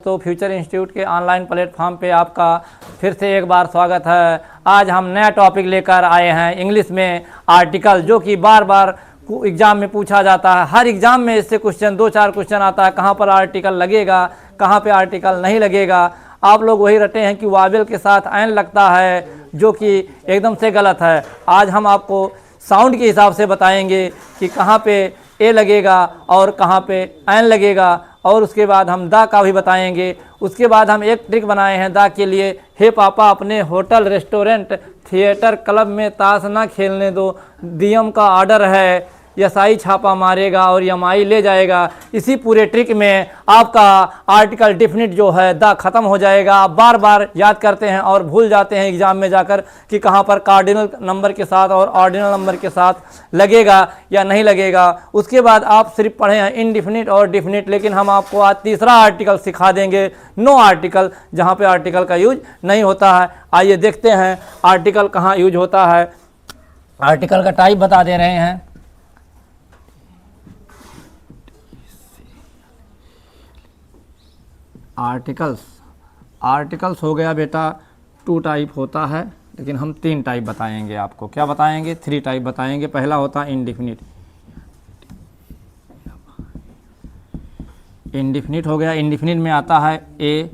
तो future institute के online platform पे आपका फिर से एक बार स्वागत है। आज हम नया टॉपिक लेकर आए हैं इंग्लिश में आर्टिकल, जो कि बार बार एग्ज़ाम में पूछा जाता है। हर एग्ज़ाम में इससे क्वेश्चन 2-4 क्वेश्चन आता है, कहाँ पर आर्टिकल लगेगा, कहाँ पे आर्टिकल नहीं लगेगा। आप लोग वही रटे हैं कि वावेल के साथ एन लगता है, जो कि एकदम से गलत है। आज हम आपको साउंड के हिसाब से बताएंगे कि कहाँ पे ए लगेगा और कहाँ पे एन लगेगा, और उसके बाद हम दा का भी बताएंगे। उसके बाद हम एक ट्रिक बनाए हैं दा के लिए। हे पापा, अपने होटल, रेस्टोरेंट, थिएटर, क्लब में ताश ना खेलने दो, डीएम का ऑर्डर है, एसआई छापा मारेगा और एमआई ले जाएगा। इसी पूरे ट्रिक में आपका आर्टिकल डेफिनिट जो है दा ख़त्म हो जाएगा। आप बार बार याद करते हैं और भूल जाते हैं एग्ज़ाम में जाकर कि कहाँ पर कार्डिनल नंबर के साथ और ऑर्डिनल नंबर के साथ लगेगा या नहीं लगेगा। उसके बाद आप सिर्फ पढ़े हैं इनडिफिनिट और डिफिनिट, लेकिन हम आपको आज तीसरा आर्टिकल सिखा देंगे, नो आर्टिकल, जहाँ पर आर्टिकल का यूज नहीं होता है। आइए देखते हैं आर्टिकल कहाँ यूज होता है। आर्टिकल का टाइप बता दे रहे हैं। आर्टिकल्स हो गया बेटा, 2 टाइप होता है, लेकिन हम 3 टाइप बताएंगे आपको। क्या बताएंगे? 3 टाइप बताएंगे। पहला होता है इनडिफिनिट। इनडिफिनिट हो गया, इनडिफिनिट में आता है ए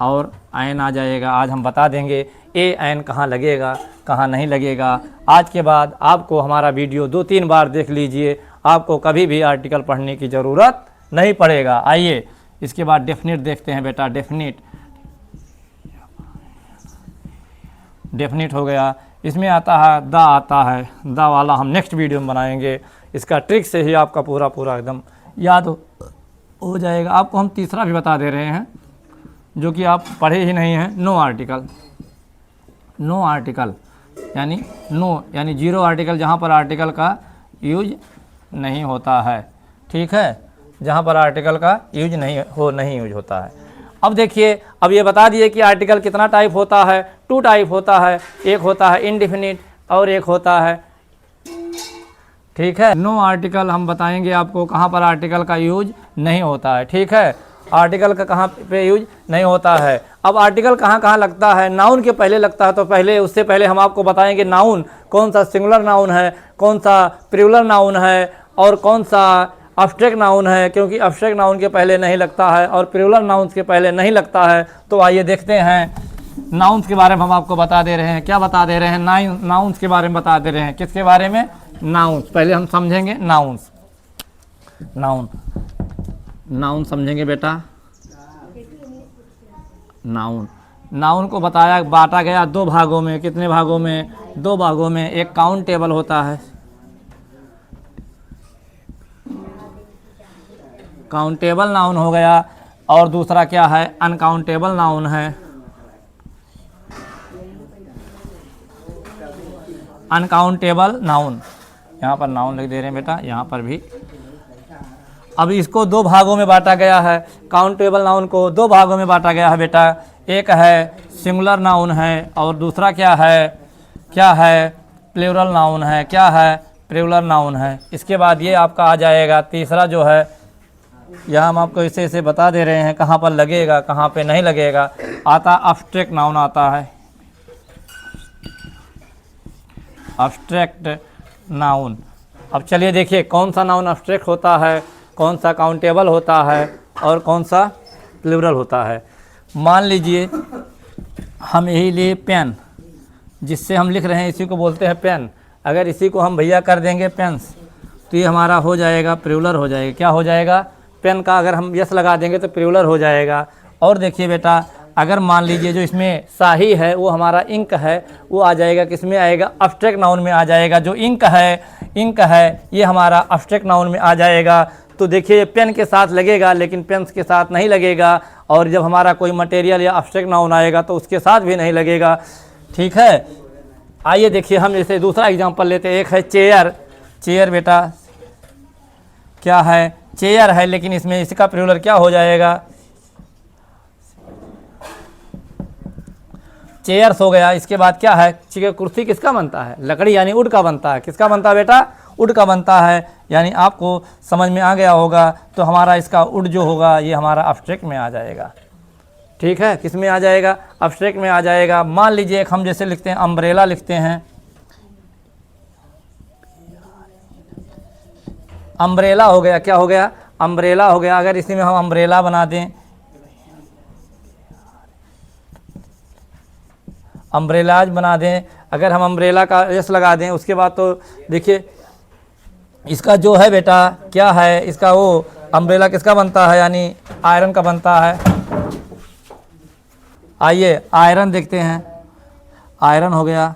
और एन आ जाएगा। आज हम बता देंगे ए एन कहाँ लगेगा, कहाँ नहीं लगेगा। आज के बाद आपको हमारा वीडियो 2-3 बार देख लीजिए, आपको कभी भी आर्टिकल पढ़ने की ज़रूरत नहीं पड़ेगा। आइए इसके बाद डेफिनिट देखते हैं बेटा। डेफिनिट हो गया, इसमें आता है दा, आता है दा वाला हम नेक्स्ट वीडियो में बनाएंगे। इसका ट्रिक से ही आपका पूरा एकदम याद हो जाएगा। आपको हम तीसरा भी बता दे रहे हैं, जो कि आप पढ़े ही नहीं हैं। No article. नो आर्टिकल यानी नो यानी जीरो आर्टिकल, जहाँ पर आर्टिकल का यूज नहीं होता है। ठीक है, जहाँ पर आर्टिकल का यूज नहीं यूज होता है। अब देखिए, अब ये बता दिए कि आर्टिकल कितना टाइप होता है। 2 टाइप होता है, एक होता है इनडिफिनिट और एक होता है, ठीक है, नो आर्टिकल। हम बताएंगे आपको कहाँ पर आर्टिकल का यूज नहीं होता है। ठीक है, आर्टिकल का कहाँ पे यूज नहीं होता है। अब आर्टिकल कहाँ कहाँ लगता है? नाउन के पहले लगता है, तो पहले उससे पहले हम आपको बताएंगे नाउन कौन सा सिंगुलर नाउन है, कौन सा प्लूरल नाउन है और कौन सा एब्स्ट्रैक्ट नाउन है, क्योंकि एब्स्ट्रैक्ट नाउन के पहले नहीं लगता है और प्लूरल नाउन्स के पहले नहीं लगता है। तो आइए देखते हैं नाउन्स के बारे में हम आपको बता दे रहे हैं। क्या बता दे रहे हैं? नाउन्स के बारे में बता दे रहे हैं। किसके बारे में? नाउन्स। पहले हम समझेंगे नाउन्स। नाउन समझेंगे बेटा। नाउन को बांटा गया 2 भागों में। कितने भागों में? 2 भागों में। एक काउंटेबल होता है, काउंटेबल नाउन हो गया, और दूसरा क्या है? अनकाउंटेबल नाउन है। अनकाउंटेबल नाउन, यहाँ पर नाउन लिख दे रहे हैं बेटा, यहाँ पर भी। अब इसको 2 भागों में बांटा गया है। काउंटेबल नाउन को 2 भागों में बांटा गया है बेटा। एक है सिंगुलर नाउन है और दूसरा क्या है? प्लूरल नाउन है। क्या है? प्लूरल नाउन है। इसके बाद ये आपका आ जाएगा तीसरा, जो है यहाँ हम आपको इसे बता दे रहे हैं कहाँ पर लगेगा, कहाँ पे नहीं लगेगा। आता एब्स्ट्रैक्ट नाउन आता है। Abstract noun. अब चलिए देखिए कौन सा नाउन एब्स्ट्रैक्ट होता है, कौन सा काउंटेबल होता है और कौन सा प्लूरल होता है। मान लीजिए हम यही लिए पेन, जिससे हम लिख रहे हैं, इसी को बोलते हैं पेन। अगर इसी को हम भैया कर देंगे पेन्स, तो ये हमारा हो जाएगा प्लूरल हो जाएगा। क्या हो जाएगा? पेन का अगर हम यस लगा देंगे तो प्लूरल हो जाएगा। और देखिए बेटा, अगर मान लीजिए जो इसमें शाही है वो हमारा इंक है, वो आ जाएगा, किसमें आएगा? एब्स्ट्रैक्ट नाउन में आ जाएगा। जो इंक है ये हमारा एब्स्ट्रैक्ट नाउन में आ जाएगा। तो देखिए पेन के साथ लगेगा, लेकिन पेन्स के साथ नहीं लगेगा। और जब हमारा कोई मटेरियल या एब्स्ट्रैक्ट नाउन आएगा तो उसके साथ भी नहीं लगेगा। ठीक है, आइए देखिए हम जैसे दूसरा एग्जांपल लेते हैं। एक है चेयर। चेयर बेटा क्या है? चेयर है, लेकिन इसमें इसका प्लूरल क्या हो जाएगा? चेयर्स हो गया। इसके बाद क्या है? कुर्सी किसका बनता है? लकड़ी यानी वुड का बनता है। किसका बनता है बेटा? वुड का बनता है। यानी आपको समझ में आ गया होगा। तो हमारा इसका वुड जो होगा ये हमारा एब्स्ट्रैक्ट में आ जाएगा। ठीक है, किस में आ जाएगा, एब्स्ट्रैक्ट में आ जाएगा। मान लीजिए हम जैसे लिखते हैं अम्ब्रेला लिखते हैं, अम्ब्रेला हो गया, क्या हो गया, अम्ब्रेला हो गया। अगर इसी में हम अम्ब्रेला बना दें, अम्ब्रेलाज बना दें, अगर हम अम्ब्रेला का एस लगा दें, उसके बाद तो देखिए इसका जो है बेटा क्या है, इसका वो अम्ब्रेला किसका बनता है, यानी आयरन का बनता है। आइए आयरन देखते हैं, आयरन हो गया।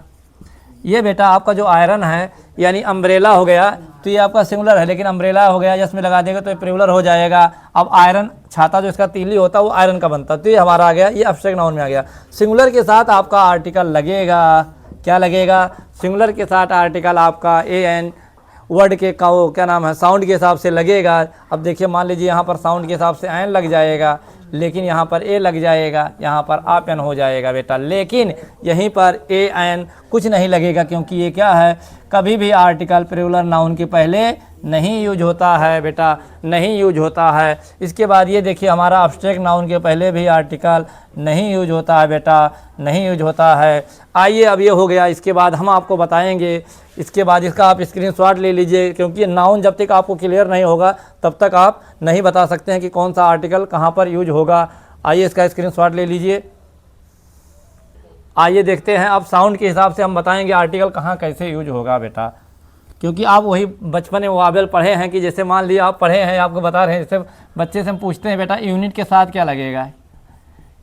ये बेटा आपका जो आयरन है यानी अम्ब्रेला हो गया, तो ये आपका सिंगुलर है, लेकिन अम्ब्रेला हो गया जिसमें लगा देगा तो ये प्लूरल हो जाएगा। अब आयरन छाता जो इसका तीली होता है वो आयरन का बनता है, तो ये हमारा आ गया, ये एब्स्ट्रैक्ट नाउन में आ गया। सिंगुलर के साथ आपका आर्टिकल लगेगा, क्या लगेगा, सिंगुलर के साथ आर्टिकल आपका ए एन वर्ड के का वो क्या नाम है, साउंड के हिसाब से लगेगा। अब देखिए मान लीजिए यहाँ पर साउंड के हिसाब से एन लग जाएगा, लेकिन यहाँ पर ए लग जाएगा, यहाँ पर आप एन हो जाएगा बेटा, लेकिन यहीं पर ए एन कुछ नहीं लगेगा, क्योंकि ये क्या है, कभी भी आर्टिकल प्लूरल नाउन के पहले नहीं यूज होता है बेटा, नहीं यूज होता है। इसके बाद ये देखिए हमारा एब्स्ट्रैक्ट नाउन के पहले भी आर्टिकल नहीं यूज होता है बेटा, नहीं यूज होता है। आइए अब ये हो गया, इसके बाद हम आपको बताएंगे, इसके बाद इसका आप स्क्रीनशॉट ले लीजिए, क्योंकि नाउन जब तक आपको क्लियर नहीं होगा तब तक आप नहीं बता सकते हैं कि कौन सा आर्टिकल कहाँ पर यूज होगा। आइए इसका स्क्रीनशॉट ले लीजिए। आइए देखते हैं, अब साउंड के हिसाब से हम बताएंगे आर्टिकल कहाँ कैसे यूज होगा बेटा, क्योंकि आप वही बचपन में वावेल पढ़े हैं कि जैसे मान लिया आप पढ़े हैं, आपको बता रहे हैं, जैसे बच्चे से हम पूछते हैं बेटा यूनिट के साथ क्या लगेगा,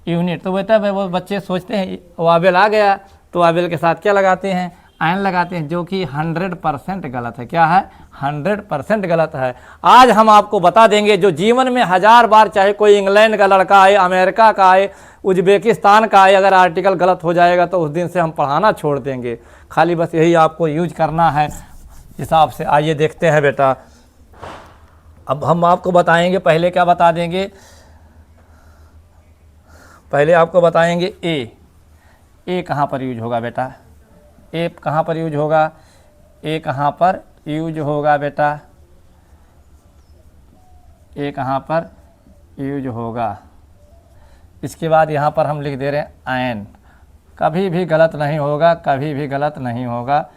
यूनिट, तो बेटा वो बच्चे सोचते हैं वावेल आ गया तो वावेल के साथ क्या लगाते हैं, आयन लगाते हैं, जो कि 100% गलत है। क्या है, 100% गलत है। आज हम आपको बता देंगे, जो जीवन में 1000 बार, चाहे कोई इंग्लैंड का लड़का आए, अमेरिका का आए, उज्बेकिस्तान का आए, अगर आर्टिकल गलत हो जाएगा तो उस दिन से हम पढ़ाना छोड़ देंगे। खाली बस यही आपको यूज करना है हिसाब से। आइए देखते हैं बेटा, अब हम आपको बताएंगे, पहले क्या बता देंगे, पहले आपको बताएंगे ए कहाँ पर यूज होगा बेटा, ए कहाँ पर यूज होगा, ए कहाँ पर यूज होगा बेटा, ए कहाँ पर यूज होगा। इसके बाद यहाँ पर हम लिख दे रहे हैं आयन, कभी भी गलत नहीं होगा, कभी भी गलत नहीं होगा।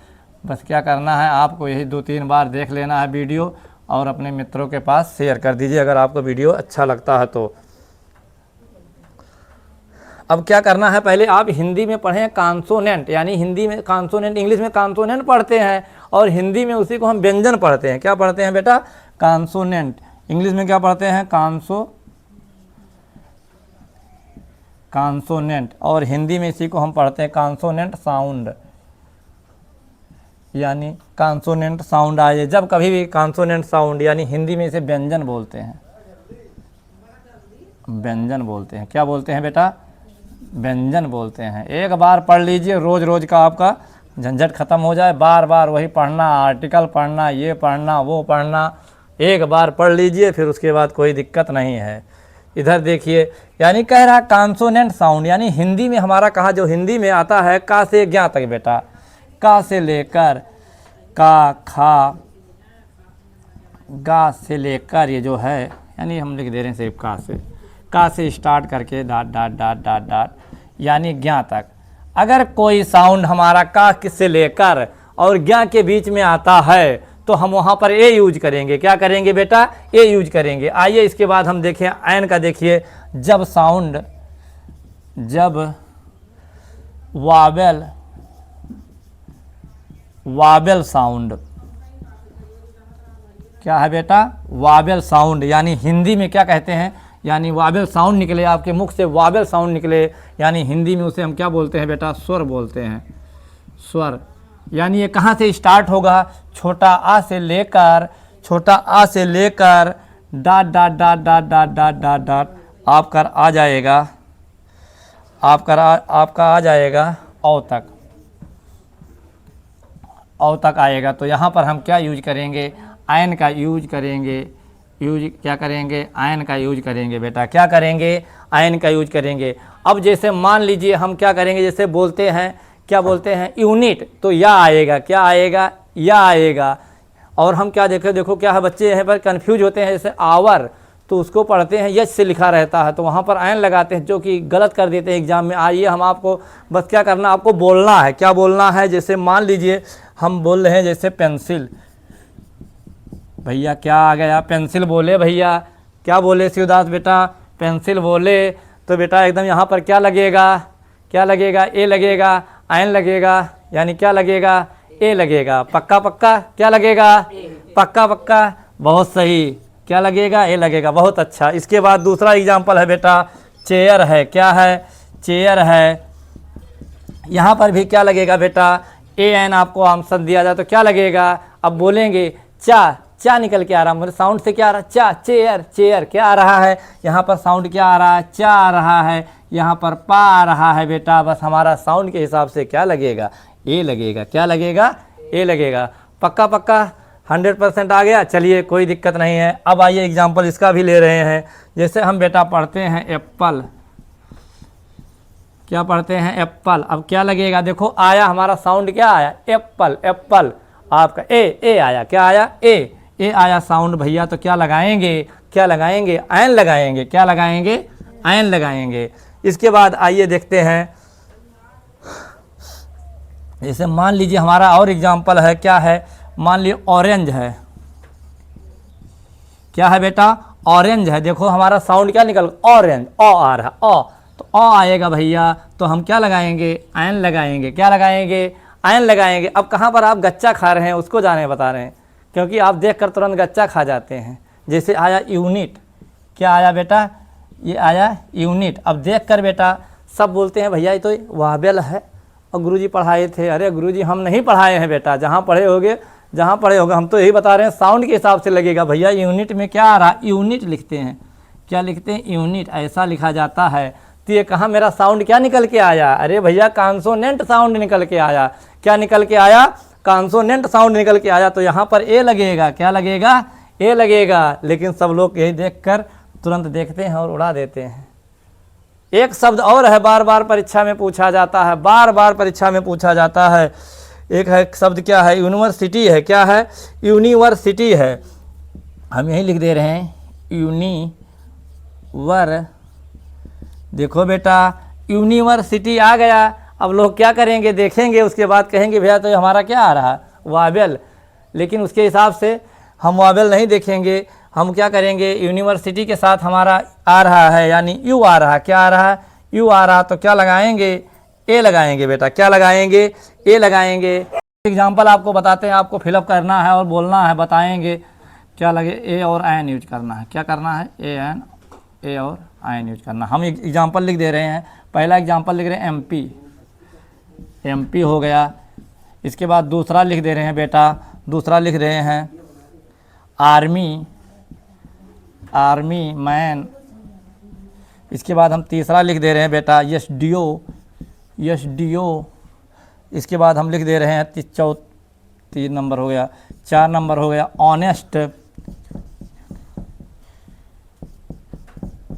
बस क्या करना है, आपको यही 2-3 बार देख लेना है वीडियो और अपने मित्रों के पास शेयर कर दीजिए अगर आपको वीडियो अच्छा लगता है तो। अब क्या करना है, पहले आप हिंदी में पढ़ें कॉन्सोनेंट, यानी हिंदी में कॉन्सोनेंट, इंग्लिश में कॉन्सोनेंट पढ़ते हैं और हिंदी में उसी को हम व्यंजन पढ़ते हैं। क्या पढ़ते हैं बेटा, कॉन्सोनेंट। इंग्लिश में क्या पढ़ते हैं, कॉन्सोनेंट, और हिंदी में इसी को हम पढ़ते हैं कॉन्सोनेंट साउंड, यानी कॉन्सोनेंट साउंड आए। जब कभी भी कॉन्सोनेंट साउंड, यानी हिंदी में इसे व्यंजन बोलते हैं, व्यंजन बोलते हैं। क्या बोलते हैं बेटा, व्यंजन बोलते हैं। एक बार पढ़ लीजिए, रोज़ रोज़ का आपका झंझट ख़त्म हो जाए, बार बार वही पढ़ना, आर्टिकल पढ़ना, ये पढ़ना, वो पढ़ना, एक बार पढ़ लीजिए, फिर उसके बाद कोई दिक्कत नहीं है। इधर देखिए, यानी कह रहा कॉन्सोनेंट साउंड, यानी हिंदी में हमारा कहा, जो हिंदी में आता है का से ज्ञा तक बेटा, का से लेकर का, खा, गा से लेकर, ये जो है यानी हम लिख दे रहे हैं सिर्फ का से स्टार्ट करके dot dot dot dot dot, यानी ज्ञा तक। अगर कोई साउंड हमारा का से लेकर और ज्ञा के बीच में आता है तो हम वहाँ पर ए यूज करेंगे। क्या करेंगे बेटा, ए यूज करेंगे। आइए इसके बाद हम देखें आयन का। देखिए जब साउंड, जब वावेल साउंड, क्या है बेटा, वावेल साउंड, यानी हिंदी में क्या कहते हैं, यानी वावेल साउंड निकले, आपके मुख से वावेल साउंड निकले, यानी हिंदी में उसे हम क्या बोलते हैं बेटा, स्वर बोलते हैं, स्वर। यानी ये कहाँ से स्टार्ट होगा, छोटा आ से लेकर, छोटा आ से लेकर dot dot dot dot dot dot dot dot आपका आ जाएगा, आपका आ जाएगा औ तक, औ तक आएगा। तो यहाँ पर हम क्या यूज करेंगे, आयन का यूज करेंगे, क्या करेंगे, आयन का यूज करेंगे बेटा। क्या करेंगे, आयन का यूज करेंगे। अब जैसे मान लीजिए हम क्या करेंगे, जैसे बोलते हैं, क्या बोलते हैं, यूनिट, तो या आएगा, क्या आएगा, या आएगा। और हम क्या देखो क्या है, बच्चे यहाँ पर कंफ्यूज होते हैं, जैसे आवर, तो उसको पढ़ते हैं यच से लिखा रहता है, तो वहाँ पर एन लगाते हैं, जो कि गलत कर देते हैं एग्ज़ाम में। आइए हम आपको बस क्या करना, आपको बोलना है, क्या बोलना है। जैसे मान लीजिए हम बोल रहे हैं जैसे पेंसिल, भैया क्या आ गया, पेंसिल बोले भैया, क्या बोले शिवदास बेटा, पेंसिल बोले, तो बेटा एकदम यहाँ पर क्या लगेगा, क्या लगेगा, ए लगेगा, एन लगेगा, यानी क्या लगेगा, ए लगेगा। पक्का पक्का क्या लगेगा, पक्का पक्का, बहुत सही, क्या लगेगा, ए लगेगा, बहुत अच्छा। इसके बाद दूसरा एग्जाम्पल है बेटा, चेयर है, क्या है, चेयर है, यहाँ पर भी क्या लगेगा बेटा, ए एन आपको आंसर दिया जाए तो क्या लगेगा, अब बोलेंगे चा, चा निकल के आ रहा है, मेरे साउंड से क्या आ रहा है, चा, चेयर, चेयर क्या आ रहा है, यहाँ पर साउंड क्या आ रहा है, चा आ रहा है, यहाँ पर पा आ रहा है बेटा। बस हमारा साउंड के हिसाब से क्या लगेगा, ए लगेगा, क्या लगेगा, ए लगेगा। पक्का पक्का 100% आ गया। चलिए कोई दिक्कत नहीं है। अब आइए एग्जाम्पल इसका भी ले रहे हैं। जैसे हम बेटा पढ़ते हैं एप्पल, क्या पढ़ते हैं, एप्पल। अब क्या लगेगा, देखो आया हमारा साउंड, क्या आया, एप्पल, एप्पल, आपका ए आया, क्या आया, ए आया साउंड भैया। तो क्या लगाएंगे, क्या लगाएंगे, एन लगाएंगे, क्या लगाएंगे, एन लगाएंगे। इसके बाद आइए देखते हैं, जैसे मान लीजिए हमारा और एग्जाम्पल है, क्या है, मान लीजिए ऑरेंज है, क्या है बेटा, ऑरेंज है। देखो हमारा साउंड क्या निकल, ऑरेंज, ओ आ रहा, ओ, तो ओ आएगा भैया, तो हम क्या लगाएंगे, एन लगाएंगे, क्या लगाएंगे, एन लगाएंगे। अब कहाँ पर आप गच्चा खा रहे हैं उसको जाने बता रहे हैं, क्योंकि आप देखकर तुरंत गच्चा खा जाते हैं। जैसे आया यूनिट, क्या आया बेटा, ये आया यूनिट। अब देख कर बेटा सब बोलते हैं भैया ये तो वावेल है और गुरुजी पढ़ाए थे। अरे गुरुजी हम नहीं पढ़ाए हैं बेटा, जहाँ पढ़े होगे, जहाँ पढ़े होगे, हम तो यही बता रहे हैं साउंड के हिसाब से लगेगा। भैया यूनिट में क्या आ रहा, यूनिट लिखते हैं, क्या लिखते हैं, यूनिट, ऐसा लिखा जाता है। तो ये कहाँ मेरा साउंड क्या निकल के आया, अरे भैया कॉन्सोनेंट साउंड निकल के आया, क्या निकल के आया, कॉन्सोनेंट साउंड निकल के आया। तो यहाँ पर ए लगेगा, क्या लगेगा, ए लगेगा। लेकिन सब लोग यही देखकर तुरंत देखते हैं और उड़ा देते हैं। एक शब्द और है, बार बार परीक्षा में पूछा जाता है, बार बार परीक्षा में पूछा जाता है। एक है शब्द, क्या है, यूनिवर्सिटी है, क्या है, यूनिवर्सिटी है। हम यही लिख दे रहे हैं यूनिवर, देखो बेटा यूनिवर्सिटी आ गया। अब लोग क्या करेंगे, देखेंगे, उसके बाद कहेंगे भैया तो हमारा क्या आ रहा, वावेल। लेकिन उसके हिसाब से हम वावेल नहीं देखेंगे, हम क्या करेंगे, यूनिवर्सिटी के साथ हमारा आ रहा है, यानी यू आ रहा, क्या आ रहा, यू आ रहा, तो क्या लगाएंगे, ए लगाएंगे बेटा, क्या लगाएंगे, ए लगाएंगे। एग्जाम्पल आपको बताते हैं, आपको फिलअप करना है और बोलना है, बताएंगे क्या लगे, ए और एन यूज करना है, क्या करना है, ए एन, ए और एन यूज करना। हम एग्जाम्पल लिख दे रहे हैं। पहला एग्जाम्पल लिख रहे हैं एमपी, एमपी हो गया। इसके बाद दूसरा लिख दे रहे हैं बेटा, दूसरा लिख रहे हैं आर्मी, आर्मी मैन। इसके बाद हम तीसरा लिख दे रहे हैं बेटा yes D O, yes D O. इसके बाद हम लिख दे रहे हैं 3 नंबर हो गया, 4 नंबर हो गया ऑनेस्ट,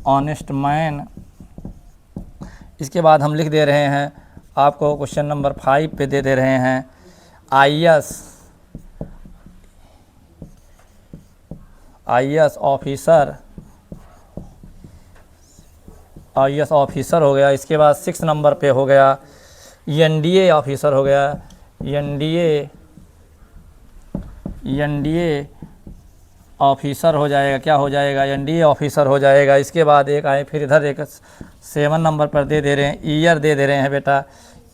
ऑनेस्ट मैन। इसके बाद हम लिख दे रहे हैं, आपको क्वेश्चन नंबर 5 पे दे रहे हैं IAS, IAS officer, IAS officer हो गया। इसके बाद 6 नंबर पे हो गया एनडीए ऑफिसर हो गया, एनडीए, एनडीए ऑफिसर हो जाएगा, क्या हो जाएगा, एनडीए ऑफिसर हो जाएगा। इसके बाद एक आए, फिर इधर एक 7 नंबर पर दे रहे हैं ईयर, दे रहे हैं बेटा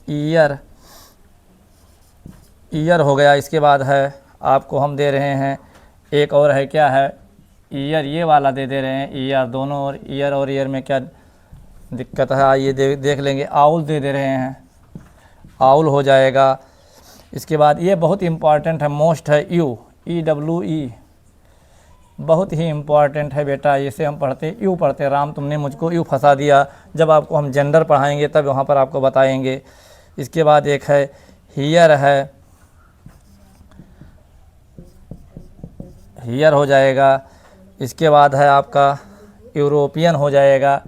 ईयर, ईयर हो गया। इसके बाद है आपको हम दे रहे हैं एक और है, क्या है, ईयर, ये वाला दे रहे हैं ईयर, दोनों और ईयर और ईयर में क्या दिक्कत है, आइए देख लेंगे। आउल दे रहे हैं, आउल हो जाएगा। इसके बाद ये बहुत इम्पॉर्टेंट है, मोस्ट है, यू, ई डब्ल्यू ई, बहुत ही इम्पॉर्टेंट है बेटा। इसे हम पढ़ते यू पढ़ते, राम तुमने मुझको यू फंसा दिया। जब आपको हम जेंडर पढ़ाएंगे तब वहाँ पर आपको बताएंगे। इसके बाद एक है हियर है, हियर हो जाएगा। इसके बाद है आपका यूरोपियन हो जाएगा,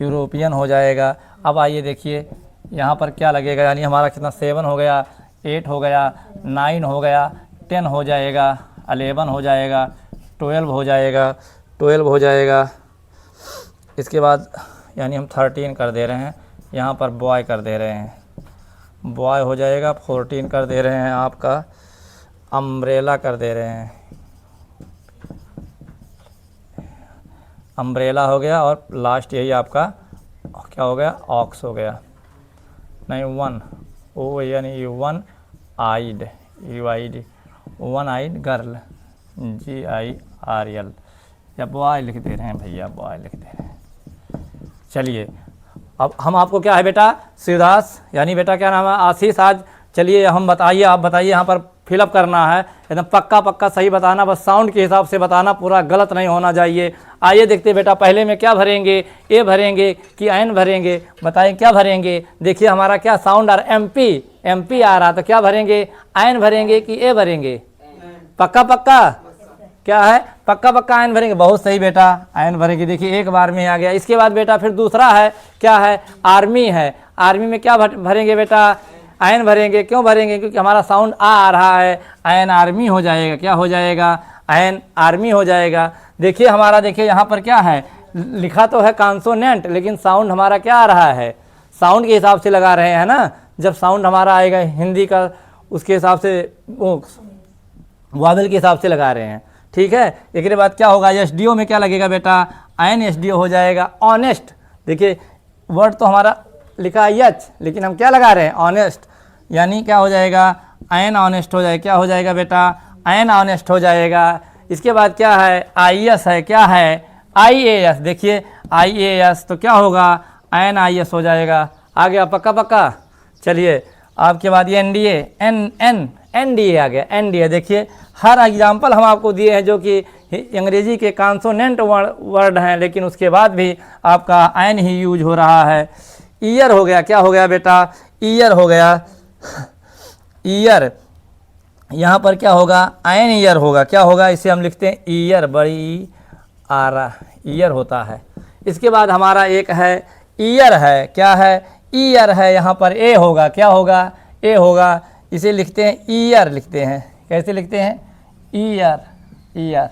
यूरोपियन हो जाएगा। अब आइए देखिए यहाँ पर क्या लगेगा, यानी हमारा कितना 7 हो गया, 8 हो गया, 9 हो गया, 10 हो जाएगा, 11 हो जाएगा, 12 हो जाएगा, 12 हो जाएगा। इसके बाद यानी हम 13 कर दे रहे हैं, यहाँ पर बॉय कर दे रहे हैं, बॉय हो जाएगा। 14 कर दे रहे हैं, आपका अम्ब्रेला कर दे रहे हैं, अम्ब्रेला हो गया। और लास्ट यही आपका क्या हो गया, ऑक्स हो गया, नहीं 1 ओ यानी 1 आइड, UID, 1 आइड गर्ल, GIRL, या बॉय लिख दे रहे हैं भैया, बॉय लिख दे रहे हैं। चलिए अब हम आपको क्या है बेटा, शिवदास यानी बेटा क्या नाम है, आशीष। आज चलिए हम बताइए, आप बताइए, यहाँ पर फिलअप करना है एकदम पक्का पक्का सही बताना, बस साउंड के हिसाब से बताना, पूरा गलत नहीं होना चाहिए। आइए देखते बेटा, पहले में क्या भरेंगे, ए भरेंगे कि एन भरेंगे, बताइए क्या भरेंगे। देखिए हमारा क्या साउंड आ रहा, MP आ रहा, तो क्या भरेंगे, एन भरेंगे कि ए भरेंगे, पक्का पक्का क्या है, पक्का पक्का आयन भरेंगे। बहुत सही बेटा, आयन भरेंगे। देखिए एक बार में आ गया। इसके बाद बेटा फिर दूसरा है, क्या है, आर्मी है। आर्मी में क्या भरेंगे बेटा, आयन भरेंगे। क्यों भरेंगे, क्योंकि हमारा साउंड आ रहा है, आयन आर्मी हो जाएगा। क्या हो जाएगा, आयन आर्मी हो जाएगा। देखिए हमारा, देखिए यहाँ पर क्या है, लिखा तो है कॉन्सोनेंट, लेकिन साउंड हमारा क्या आ रहा है, साउंड के हिसाब से लगा रहे हैं ना। जब साउंड हमारा आएगा हिंदी का, उसके हिसाब से वो वावेल के हिसाब से लगा रहे हैं, ठीक है। एक बाद क्या होगा, SDO में क्या लगेगा बेटा, आयन SDO हो जाएगा। ऑनेस्ट, देखिए वर्ड तो हमारा लिखा है एच, लेकिन हम क्या लगा रहे हैं, ऑनेस्ट, यानी क्या हो जाएगा, आयन ऑनेस्ट हो जाएगा। क्या हो जाएगा बेटा, आयन ऑनेस्ट हो जाएगा। इसके बाद क्या है, IAS है, क्या है, IAS। देखिए IAS तो क्या होगा, आयन IAS हो जाएगा। आ गया पक्का पक्का। चलिए आपके बाद ये NDA आ गया, NDA। देखिए हर एग्जाम्पल हम आपको दिए हैं जो कि अंग्रेजी के कॉन्सोनेंट वर्ड हैं, लेकिन उसके बाद भी आपका आयन ही यूज हो रहा है। ईयर हो गया, क्या हो गया बेटा, ईयर हो गया। ईयर, यहाँ पर क्या होगा, आयन ईयर होगा। क्या होगा, इसे हम लिखते हैं ईयर, बड़ी आरा, ईयर होता है। इसके बाद हमारा एक है ईयर है, क्या है, ईयर है। यहाँ पर ए होगा, क्या होगा, ए होगा। इसे लिखते हैं ईयर, लिखते हैं, कैसे लिखते हैं, ईयर, ईयर,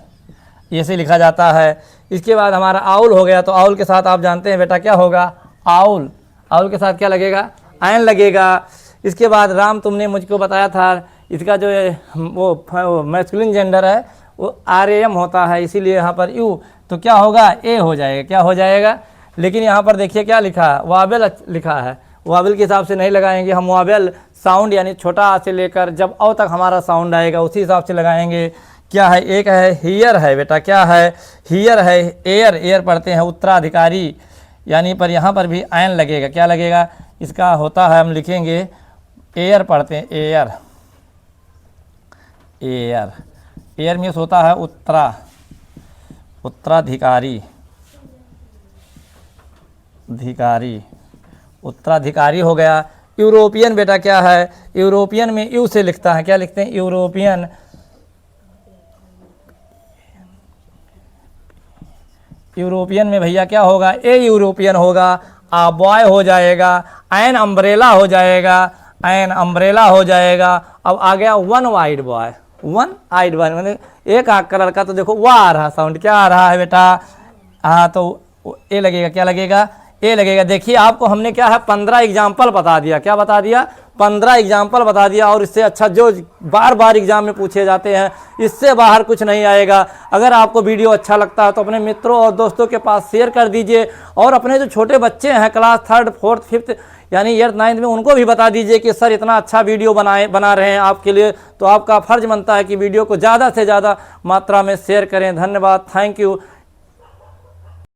ऐसे लिखा जाता है। इसके बाद हमारा आउल हो गया। तो आउल के साथ आप जानते हैं बेटा क्या होगा, आउल, आउल के साथ क्या लगेगा, आयन लगेगा। इसके बाद राम, तुमने मुझको बताया था, इसका जो वो मैस्कुलिन जेंडर है वो RAM होता है, इसीलिए यहाँ पर यू, तो क्या होगा, ए हो जाएगा। क्या हो जाएगा, लेकिन यहाँ पर देखिए क्या लिखा है, वावेल लिखा है। वावेल के हिसाब से नहीं लगाएंगे हम, वावेल साउंड यानी छोटा आ से लेकर जब औ तक हमारा साउंड आएगा उसी हिसाब से लगाएंगे। क्या है, एक है हियर है बेटा, क्या है, हियर है। एयर, एयर पढ़ते हैं उत्तराधिकारी, यानी पर यहाँ पर भी आयन लगेगा। क्या लगेगा, इसका होता है, हम लिखेंगे एयर पढ़ते हैं, एयर, एयर, एयर मीन्स होता है उत्तराधिकारी, अधिकारी, उत्तराधिकारी हो गया। यूरोपियन बेटा क्या है, यूरोपियन में यू से लिखता है। क्या लिखते हैं, यूरोपियन, यूरोपियन में भैया क्या होगा, ए यूरोपियन होगा। आ बॉय हो जाएगा, एन अम्ब्रेला हो जाएगा, एन अम्ब्रेला हो जाएगा। अब आ गया one wide boy, one eyed boy, मतलब एक आँख का लड़का। तो देखो वह आ रहा साउंड, क्या आ रहा है बेटा, हाँ तो ए लगेगा। क्या लगेगा, ए लगेगा। देखिए आपको हमने क्या है 15 एग्जाम्पल बता दिया। क्या बता दिया, 15 एग्जाम्पल बता दिया। और इससे अच्छा जो बार बार एग्जाम में पूछे जाते हैं, इससे बाहर कुछ नहीं आएगा। अगर आपको वीडियो अच्छा लगता है तो अपने मित्रों और दोस्तों के पास शेयर कर दीजिए। और अपने जो छोटे बच्चे हैं क्लास 3rd 4th 5th यानी 8th 9th में, उनको भी बता दीजिए कि सर इतना अच्छा वीडियो बना रहे हैं आपके लिए। तो आपका फ़र्ज बनता है कि वीडियो को ज़्यादा से ज़्यादा मात्रा में शेयर करें। धन्यवाद, थैंक यू।